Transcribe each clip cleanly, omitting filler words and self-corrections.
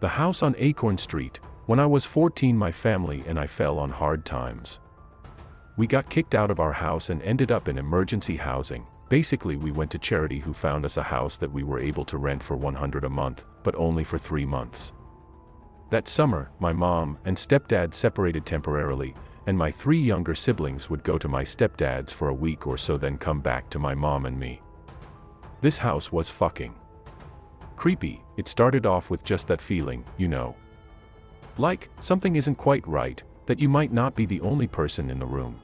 The house on Acorn Street. When I was 14, my family and I fell on hard times. We got kicked out of our house and ended up in emergency housing. Basically, we went to charity who found us a house that we were able to rent for $100 a month, but only for 3 months. That summer, my mom and stepdad separated temporarily, and my 3 younger siblings would go to my stepdad's for a week or so, then come back to my mom and me. This house was fucking creepy. It started off with just that feeling, you know. Like, something isn't quite right, that you might not be the only person in the room.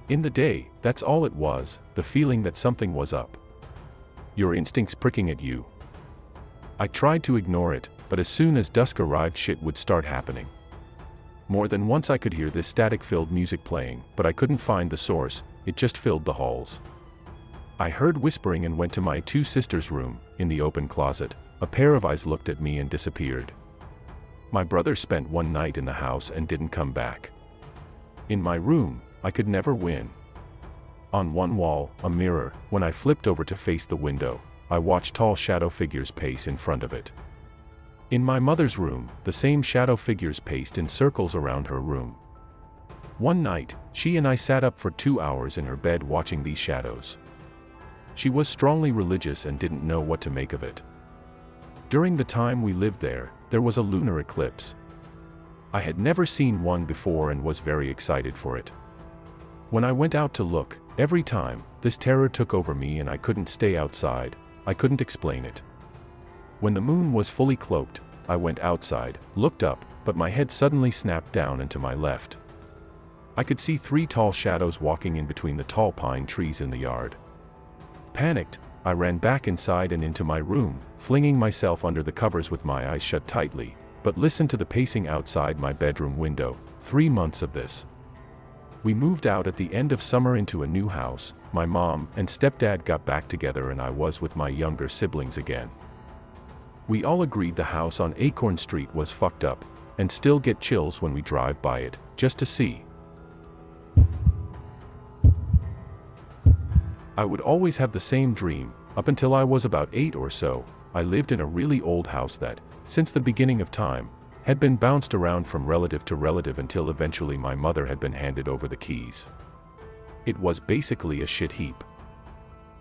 In the day, that's all it was, the feeling that something was up. Your instincts pricking at you. I tried to ignore it, but as soon as dusk arrived, shit would start happening. More than once I could hear this static-filled music playing, but I couldn't find the source. It just filled the halls. I heard whispering and went to my 2 sisters' room. In the open closet, a pair of eyes looked at me and disappeared. My brother spent one night in the house and didn't come back. In my room, I could never win. On one wall, a mirror. When I flipped over to face the window, I watched tall shadow figures pace in front of it. In my mother's room, the same shadow figures paced in circles around her room. One night, she and I sat up for 2 hours in her bed watching these shadows. She was strongly religious and didn't know what to make of it. During the time we lived there, there was a lunar eclipse. I had never seen one before and was very excited for it. When I went out to look, every time, this terror took over me and I couldn't stay outside. I couldn't explain it. When the moon was fully cloaked, I went outside, looked up, but my head suddenly snapped down and to my left. I could see 3 tall shadows walking in between the tall pine trees in the yard. Panicked, I ran back inside and into my room, flinging myself under the covers with my eyes shut tightly, but listened to the pacing outside my bedroom window. 3 months of this. We moved out at the end of summer into a new house. My mom and stepdad got back together and I was with my younger siblings again. We all agreed the house on Acorn Street was fucked up, and still get chills when we drive by it, just to see. I would always have the same dream. Up until I was about 8 or so, I lived in a really old house that, since the beginning of time, had been bounced around from relative to relative until eventually my mother had been handed over the keys. It was basically a shit heap.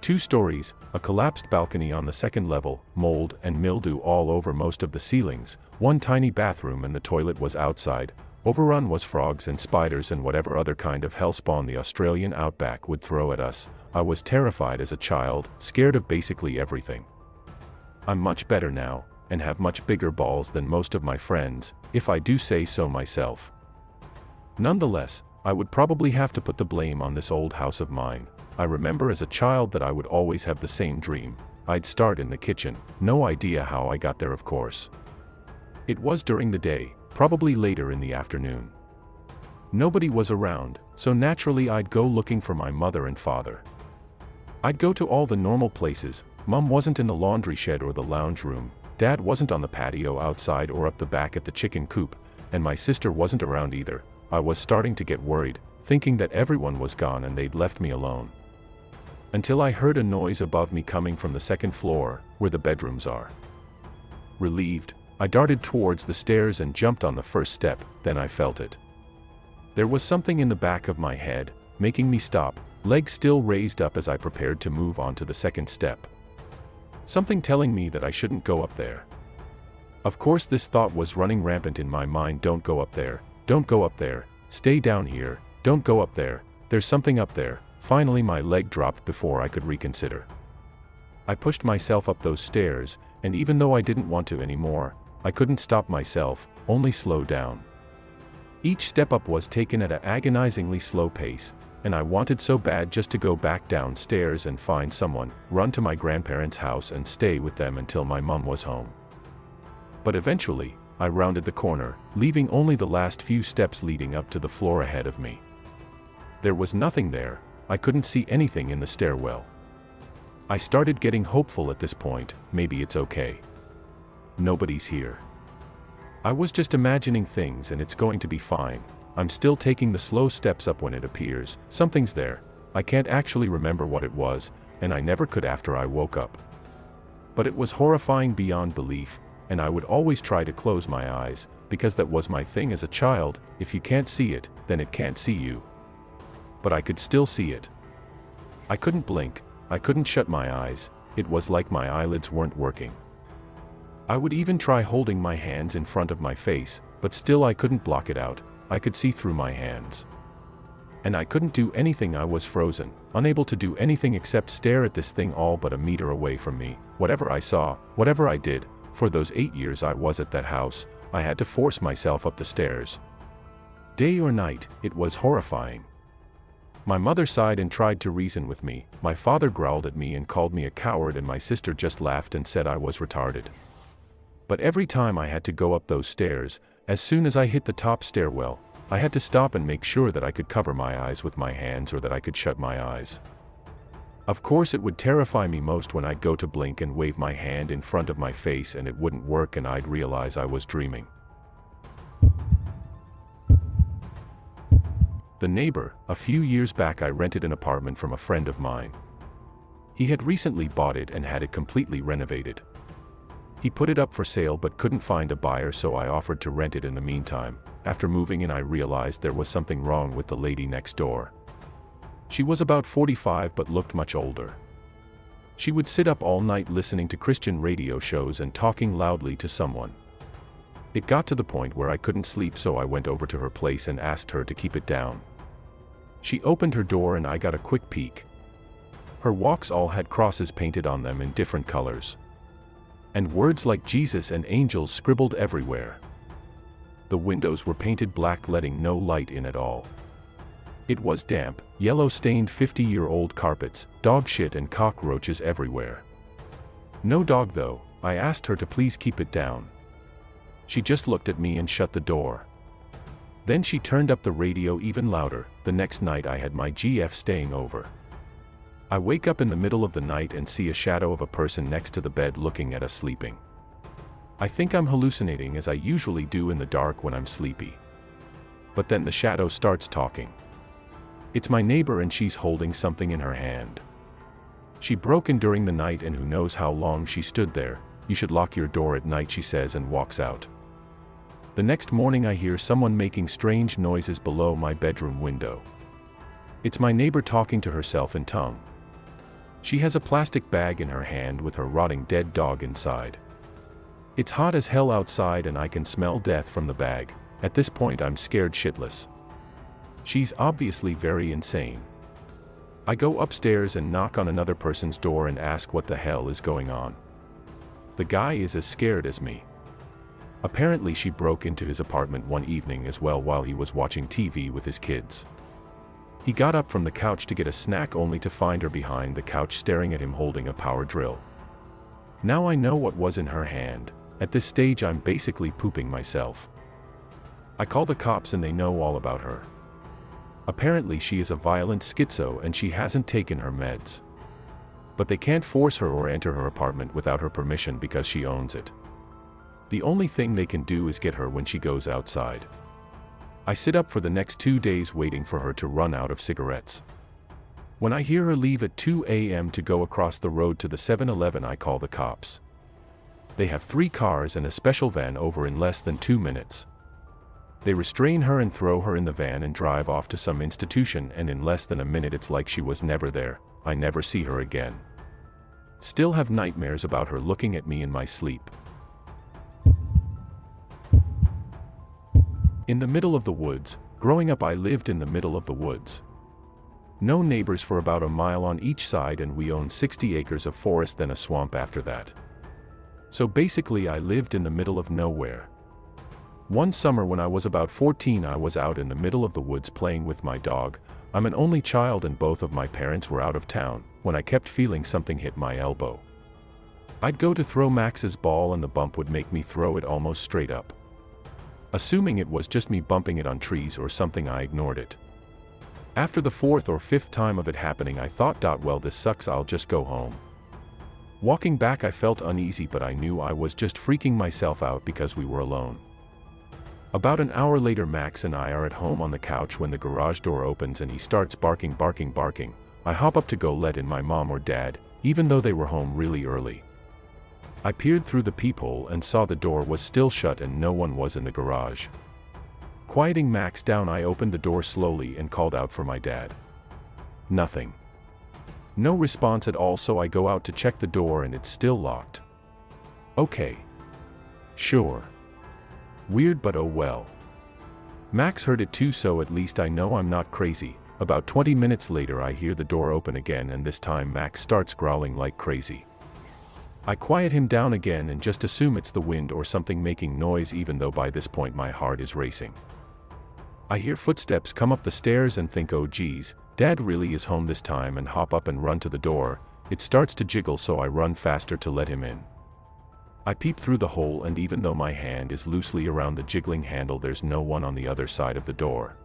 2 stories, a collapsed balcony on the 2nd level, mold and mildew all over most of the ceilings, 1 tiny bathroom and the toilet was outside, overrun was frogs and spiders and whatever other kind of hellspawn the Australian outback would throw at us. I was terrified as a child, scared of basically everything. I'm much better now, and have much bigger balls than most of my friends, if I do say so myself. Nonetheless, I would probably have to put the blame on this old house of mine. I remember as a child that I would always have the same dream. I'd start in the kitchen, no idea how I got there of course. It was during the day, probably later in the afternoon. Nobody was around, so naturally I'd go looking for my mother and father. I'd go to all the normal places. Mom wasn't in the laundry shed or the lounge room, Dad wasn't on the patio outside or up the back at the chicken coop, and my sister wasn't around either. I was starting to get worried, thinking that everyone was gone and they'd left me alone. Until I heard a noise above me coming from the 2nd floor, where the bedrooms are. Relieved, I darted towards the stairs and jumped on the 1st step, then I felt it. There was something in the back of my head, making me stop, legs still raised up as I prepared to move on to the 2nd step. Something telling me that I shouldn't go up there. Of course this thought was running rampant in my mind: don't go up there, don't go up there, stay down here, don't go up there, there's something up there. Finally my leg dropped before I could reconsider. I pushed myself up those stairs, and even though I didn't want to anymore, I couldn't stop myself, only slow down. Each step up was taken at an agonizingly slow pace, and I wanted so bad just to go back downstairs and find someone, run to my grandparents' house and stay with them until my mom was home. But eventually, I rounded the corner, leaving only the last few steps leading up to the floor ahead of me. There was nothing there. I couldn't see anything in the stairwell. I started getting hopeful at this point. Maybe it's okay. Nobody's here. I was just imagining things and it's going to be fine. I'm still taking the slow steps up when it appears. Something's there. I can't actually remember what it was, and I never could after I woke up. But it was horrifying beyond belief. and I would always try to close my eyes, because that was my thing as a child. If you can't see it, then it can't see you. But I could still see it. I couldn't blink, I couldn't shut my eyes, it was like my eyelids weren't working. I would even try holding my hands in front of my face, but still I couldn't block it out. I could see through my hands. And I couldn't do anything. I was frozen, unable to do anything except stare at this thing all but a meter away from me. Whatever I saw, whatever I did, for those 8 years I was at that house, I had to force myself up the stairs. Day or night, it was horrifying. My mother sighed and tried to reason with me, my father growled at me and called me a coward, and my sister just laughed and said I was retarded. But every time I had to go up those stairs, as soon as I hit the top stairwell, I had to stop and make sure that I could cover my eyes with my hands or that I could shut my eyes. Of course it would terrify me most when I'd go to blink and wave my hand in front of my face and it wouldn't work and I'd realize I was dreaming. The neighbor. A few years back I rented an apartment from a friend of mine. He had recently bought it and had it completely renovated. He put it up for sale but couldn't find a buyer, so I offered to rent it in the meantime. After moving in I realized there was something wrong with the lady next door. She was about 45 but looked much older. She would sit up all night listening to Christian radio shows and talking loudly to someone. It got to the point where I couldn't sleep, so I went over to her place and asked her to keep it down. She opened her door and I got a quick peek. Her walks all had crosses painted on them in different colors. And words like Jesus and angels scribbled everywhere. The windows were painted black, letting no light in at all. It was damp, yellow-stained 50-year-old carpets, dog shit and cockroaches everywhere. No dog though. I asked her to please keep it down. She just looked at me and shut the door. Then she turned up the radio even louder. The next night I had my GF staying over. I wake up in the middle of the night and see a shadow of a person next to the bed looking at us sleeping. I think I'm hallucinating, as I usually do in the dark when I'm sleepy. But then the shadow starts talking. It's my neighbor and she's holding something in her hand. She broke in during the night and who knows how long she stood there. You should lock your door at night, she says, and walks out. The next morning I hear someone making strange noises below my bedroom window. It's my neighbor talking to herself in tongue. She has a plastic bag in her hand with her rotting dead dog inside. It's hot as hell outside and I can smell death from the bag. At this point I'm scared shitless. She's obviously very insane. I go upstairs and knock on another person's door and ask what the hell is going on. The guy is as scared as me. Apparently she broke into his apartment one evening as well while he was watching TV with his kids. He got up from the couch to get a snack only to find her behind the couch staring at him holding a power drill. Now I know what was in her hand. At this stage I'm basically pooping myself. I call the cops and they know all about her. Apparently she is a violent schizo and she hasn't taken her meds. But they can't force her or enter her apartment without her permission because she owns it. The only thing they can do is get her when she goes outside. I sit up for the next 2 days waiting for her to run out of cigarettes. When I hear her leave at 2 a.m. to go across the road to the 7-Eleven, I call the cops. They have 3 cars and a special van over in less than 2 minutes. They restrain her and throw her in the van and drive off to some institution, and in less than a minute it's like she was never there. I never see her again. Still have nightmares about her looking at me in my sleep. In the middle of the woods. Growing up I lived in the middle of the woods. No neighbors for about a mile on each side, and we owned 60 acres of forest then a swamp after that. So basically I lived in the middle of nowhere. One summer when I was about 14 I was out in the middle of the woods playing with my dog. I'm an only child and both of my parents were out of town, when I kept feeling something hit my elbow. I'd go to throw Max's ball and the bump would make me throw it almost straight up. Assuming it was just me bumping it on trees or something, I ignored it. After the 4th or 5th time of it happening I thought, well, this sucks, I'll just go home. Walking back I felt uneasy, but I knew I was just freaking myself out because we were alone. About an hour later Max and I are at home on the couch when the garage door opens and he starts barking. I hop up to go let in my mom or dad, even though they were home really early. I peered through the peephole and saw the door was still shut and no one was in the garage. Quieting Max down, I opened the door slowly and called out for my dad. Nothing. No response at all, so I go out to check the door and it's still locked. Okay. Sure. Weird, but oh well. Max heard it too, so at least I know I'm not crazy. About 20 minutes later I hear the door open again, and this time Max starts growling like crazy. I quiet him down again and just assume it's the wind or something making noise, even though by this point my heart is racing. I hear footsteps come up the stairs and think, oh geez, Dad really is home this time, and hop up and run to the door. It starts to jiggle, so I run faster to let him in. I peep through the hole, and even though my hand is loosely around the jiggling handle, there's no one on the other side of the door.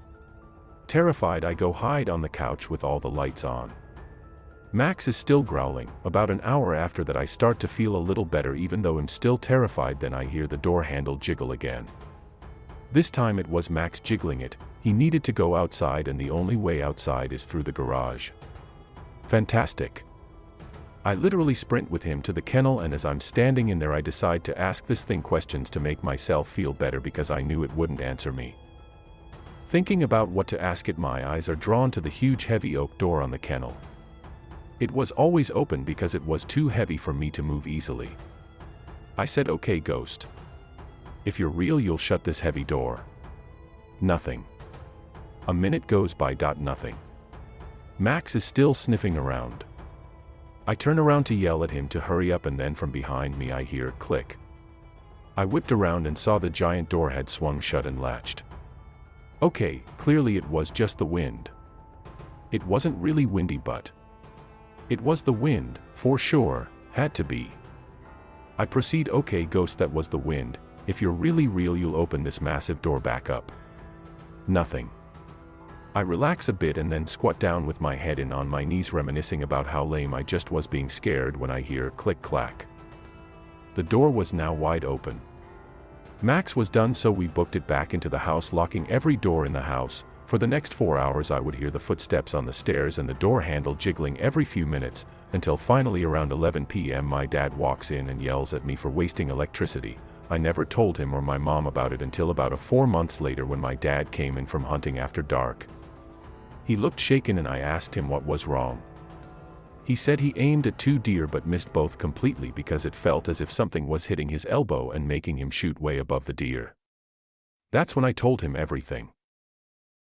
Terrified, I go hide on the couch with all the lights on. Max is still growling. About an hour after that I start to feel a little better, even though I'm still terrified. Then I hear the door handle jiggle again. This time it was Max jiggling it. He needed to go outside, and the only way outside is through the garage. Fantastic. I literally sprint with him to the kennel, and as I'm standing in there I decide to ask this thing questions to make myself feel better, because I knew it wouldn't answer me. Thinking about what to ask it, my eyes are drawn to the huge heavy oak door on the kennel. It was always open because it was too heavy for me to move easily. I said, okay ghost. If you're real, you'll shut this heavy door. Nothing. A minute goes by. Nothing. Max is still sniffing around. I turn around to yell at him to hurry up, and then from behind me I hear a click. I whipped around and saw the giant door had swung shut and latched. Okay, clearly it was just the wind. It wasn't really windy, but it was the wind, for sure, had to be. I proceed, okay ghost, that was the wind. If you're really real, you'll open this massive door back up. Nothing. I relax a bit and then squat down with my head in on my knees, reminiscing about how lame I just was being scared, when I hear click-clack. The door was now wide open. Max was done, so we booked it back into the house, locking every door in the house. For the next 4 hours I would hear the footsteps on the stairs and the door handle jiggling every few minutes, until finally around 11 p.m. my dad walks in and yells at me for wasting electricity. I never told him or my mom about it until about 4 months later, when my dad came in from hunting after dark. He looked shaken and I asked him what was wrong. He said he aimed at 2 deer but missed both completely, because it felt as if something was hitting his elbow and making him shoot way above the deer. That's when I told him everything.